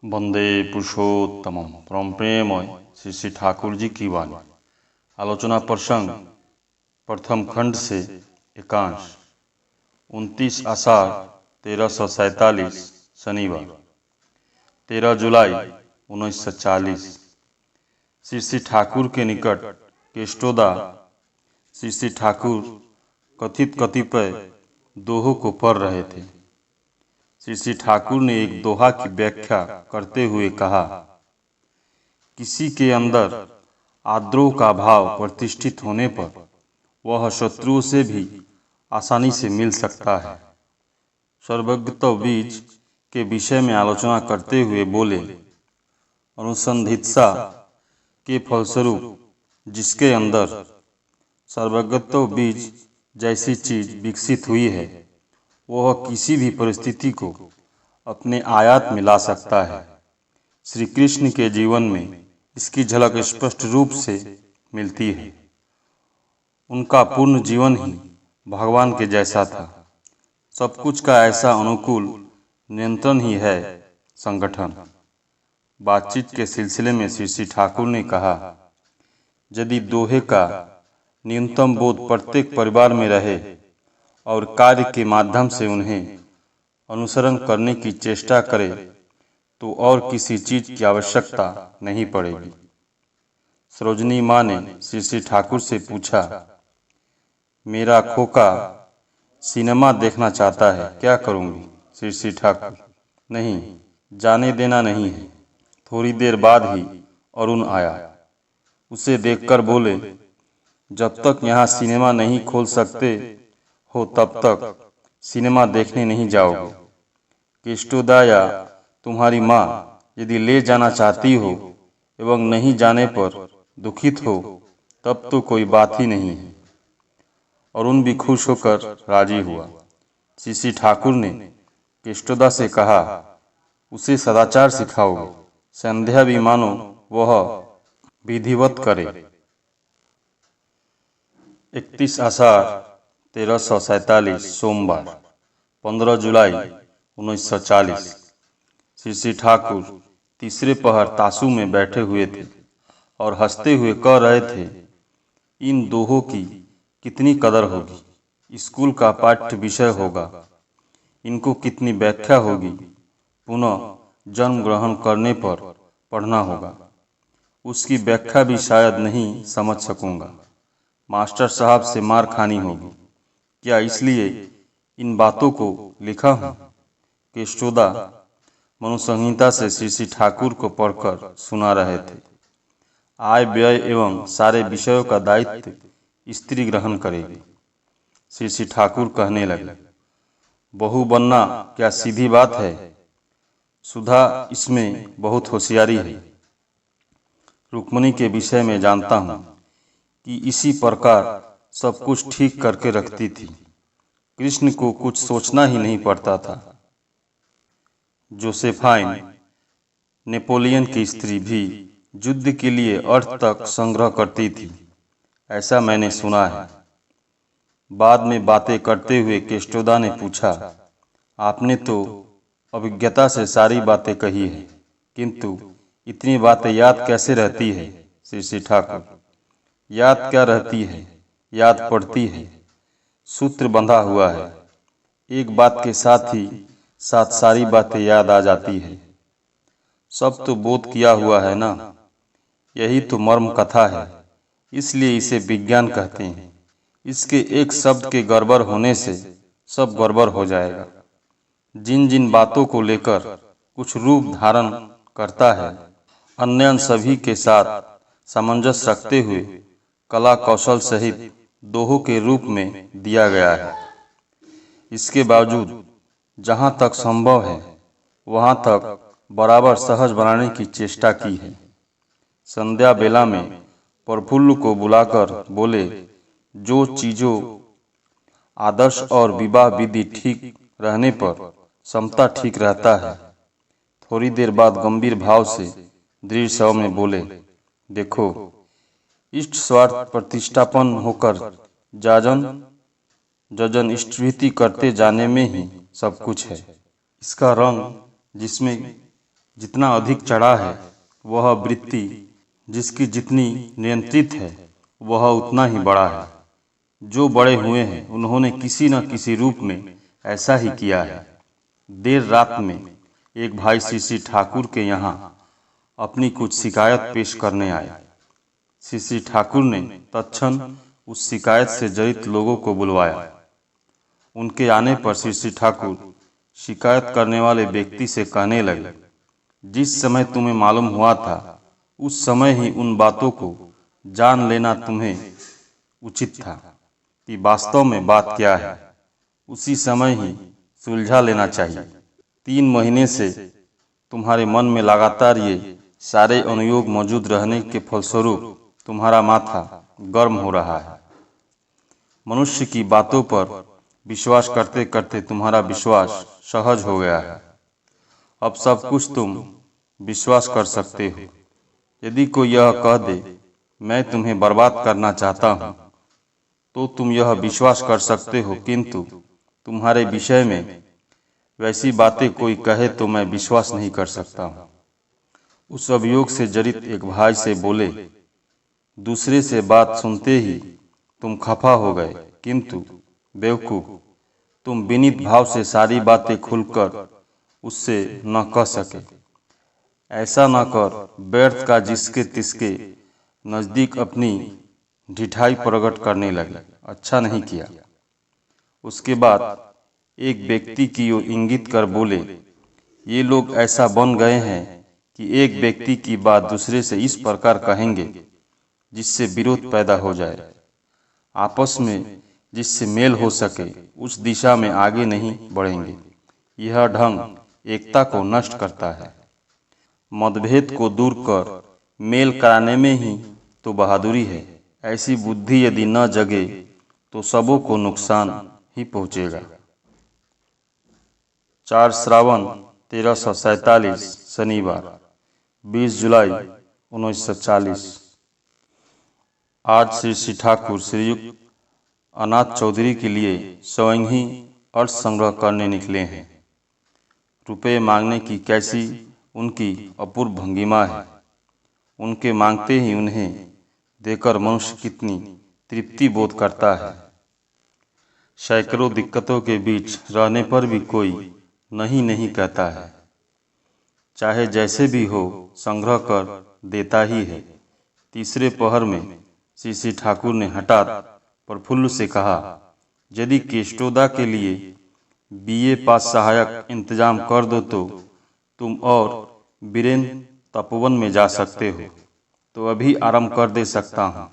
वंदे पुरुषोत्तमम। परम प्रेममय श्री श्री ठाकुर जी की वाणी। आलोचना प्रसंग प्रथम खंड से एकांश। 29 आषाढ़ 1347 शनिवार 13 जुलाई 1940। श्री श्री ठाकुर के निकट केष्टोदा श्री श्री ठाकुर कथित कतिपय दोहों को पढ़ रहे थे। श्री श्री ठाकुर ने एक दोहा की व्याख्या करते हुए कहा, किसी के अंदर आद्रोह का भाव प्रतिष्ठित होने पर वह शत्रुओं से भी आसानी से मिल सकता है। सर्वज्ञत्व बीज के विषय में आलोचना करते हुए बोले, अनुसंधित्सा के फलस्वरूप जिसके अंदर सर्वज्ञत्व बीज जैसी चीज विकसित हुई है, वह किसी भी परिस्थिति को अपने आयत में ला सकता है। श्री कृष्ण के जीवन में इसकी झलक स्पष्ट रूप से मिलती है। उनका पूर्ण जीवन ही भगवान के जैसा था। सब कुछ का ऐसा अनुकूल नियंत्रण ही है संगठन। बातचीत के सिलसिले में श्री श्री ठाकुर ने कहा, यदि दोहे का न्यूनतम बोध प्रत्येक परिवार में रहे और कार्य के माध्यम से उन्हें अनुसरण करने की चेष्टा करे तो और किसी चीज की आवश्यकता नहीं पड़ेगी। सरोजनी माँ ने श्री श्री ठाकुर से पूछा, मेरा खोका सिनेमा देखना चाहता है, क्या करूँगी? श्री श्री ठाकुर, नहीं, जाने देना नहीं है। थोड़ी देर बाद ही अरुण आया। उसे देखकर बोले, जब तक यहाँ सिनेमा नहीं खोल सकते हो तब तक सिनेमा देखने नहीं जाओगे। केष्टोदा या तुम्हारी माँ यदि ले जाना चाहती हो एवं नहीं जाने पर दुखित हो तब तो कोई बात ही नहीं है। अरुण भी खुश होकर राजी हुआ। श्री श्री ठाकुर ने केष्टोदा से कहा, उसे सदाचार सिखाओगे, संध्या भी मानो वह विधिवत करे। 31 आषाढ़ 1347 सोमवार 15 जुलाई 1940। श्री श्री ठाकुर तीसरे पहर तासू में बैठे हुए थे और हंसते हुए कह रहे थे, इन दोहों की कितनी कदर होगी, स्कूल का पाठ्य विषय होगा, इनको कितनी व्याख्या होगी, पुनः जन्म ग्रहण करने पर पढ़ना होगा, उसकी व्याख्या भी शायद नहीं समझ सकूंगा, मास्टर साहब से मार खानी होगी, क्या इसलिए इन बातों को लिखा हूँ? केष्टोदा मनुसंहिता से श्री श्री ठाकुर को पढ़कर सुना रहे थे। आय व्यय एवं सारे विषयों का दायित्व स्त्री ग्रहण करेगी। श्री श्री ठाकुर कहने लगे, बहू बनना क्या सीधी बात है? सुधा इसमें बहुत होशियारी है। रुक्मिणी के विषय में जानता हूँ कि इसी प्रकार सब कुछ ठीक करके रखती थी। कृष्ण को कुछ सोचना ही नहीं पड़ता था। जोसेफाइन नेपोलियन की स्त्री भी युद्ध के लिए अर्थ तक संग्रह करती थी, ऐसा मैंने सुना है। बाद में बातें करते हुए केष्टोदा ने पूछा, आपने तो अभिज्ञता से सारी बातें कही है, किंतु इतनी बातें याद कैसे रहती है? श्री श्री ठाकुर, याद क्या रहती है, याद पड़ती है, सूत्र बंधा हुआ है, एक बात के साथ ही साथ सारी बातें याद आ जाती है। सब तो बोध किया हुआ है ना, यही तो मर्म कथा है, इसलिए इसे विज्ञान कहते हैं। इसके एक शब्द के गड़बड़ होने से सब गड़बड़ हो जाएगा। जिन जिन बातों को लेकर कुछ रूप धारण करता है, अन्य सभी के साथ सामंजस्य रखते हुए कला कौशल सहित दोहों के रूप में दिया गया है। इसके बावजूद जहाँ तक संभव है वहाँ तक बराबर सहज बनाने की चेष्टा की है। संध्या बेला में प्रफुल्ल को बुलाकर बोले, जो चीजों आदर्श और विवाह विधि ठीक रहने पर समता ठीक रहता है। थोड़ी देर बाद गंभीर भाव से दृढ़ स्वर में बोले, देखो, इष्ट स्वार्थ प्रतिष्ठापन होकर जजन इष्टभीति करते जाने में ही सब कुछ है। इसका रंग जिसमें जितना अधिक चढ़ा है वह वृत्ति जिसकी जितनी नियंत्रित है वह उतना ही बड़ा है। जो बड़े हुए हैं उन्होंने किसी न किसी रूप में ऐसा ही किया है। देर रात में एक भाई श्री ठाकुर के यहाँ अपनी कुछ शिकायत पेश करने आए। श्री ठाकुर ने तत्क्षण उस शिकायत से जड़ित लोगों को बुलवाया। उनके आने पर श्री ठाकुर शिकायत करने वाले व्यक्ति से कहने लगे, जिस समय तुम्हें मालूम हुआ था उस समय ही उन बातों को जान लेना तुम्हें उचित था कि वास्तव में बात क्या है, उसी समय ही सुलझा लेना चाहिए। 3 महीने से तुम्हारे मन में लगातार ये सारे अनुयोग मौजूद रहने के फलस्वरूप तुम्हारा माथा गर्म हो रहा है। मनुष्य की बातों पर विश्वास करते करते तुम्हारा विश्वास सहज हो गया है। अब सब कुछ तुम विश्वास कर सकते हो। यदि कोई यह कह दे मैं तुम्हें बर्बाद करना चाहता हूँ तो तुम यह विश्वास कर सकते हो, किंतु तुम्हारे विषय में वैसी बातें कोई कहे तो मैं विश्वास नहीं कर सकता हूँ। उस अभियोग से जड़ित एक भाई से बोले, दूसरे से बात सुनते ही तुम खफा हो गए, किंतु बेवकूफ, तुम विनीत भाव से सारी बातें खुलकर उससे न कह सके। ऐसा न कर व्यर्थ का जिसके तिसके नजदीक अपनी ढिठाई प्रकट करने लगे। अच्छा नहीं किया। उसके बाद एक व्यक्ति की ओर इंगित कर बोले, ये लोग ऐसा बन गए हैं कि एक व्यक्ति की बात दूसरे से इस प्रकार कहेंगे जिससे विरोध पैदा हो जाए। आपस में जिससे मेल हो सके उस दिशा में आगे नहीं बढ़ेंगे। यह ढंग एकता को नष्ट करता है। मतभेद को दूर कर मेल कराने में ही तो बहादुरी है। ऐसी बुद्धि यदि न जगे तो सबों को नुकसान ही पहुंचेगा। 4 श्रावण 1347 शनिवार 20 जुलाई 1940। आज श्री ठाकुर श्रीयुक्त अनाथ चौधरी के लिए स्वयं ही अर्थ संग्रह करने निकले हैं। रुपये मांगने की कैसी उनकी अपूर्व भंगिमा है। उनके मांगते ही उन्हें देकर मनुष्य कितनी तृप्ति बोध करता है। सैकड़ों दिक्कतों के बीच रहने पर भी कोई नहीं कहता है। चाहे जैसे भी हो संग्रह कर देता ही है। तीसरे पहर में श्री ठाकुर ने हठात प्रफुल्ल से कहा, यदि केष्टोदा के लिए BA पास सहायक इंतजाम कर दो तो तुम और वीरेन तपोवन में जा सकते हो, तो अभी आरंभ कर दे सकता हूँ।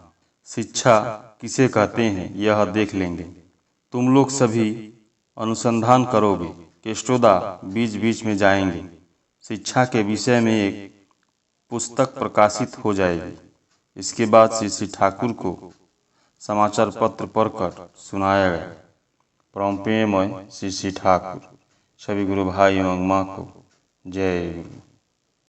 शिक्षा किसे कहते हैं यह देख लेंगे। तुम लोग सभी अनुसंधान करोगे, केष्टोदा बीच बीच में जाएंगे। शिक्षा के विषय में एक पुस्तक प्रकाशित हो जाएगी। इसके बाद श्री ठाकुर को समाचार पत्र पढ़कर सुनाया गया। परम प्रेममय श्री ठाकुर। सभी गुरु भाई एवं माँ को जय गुरु।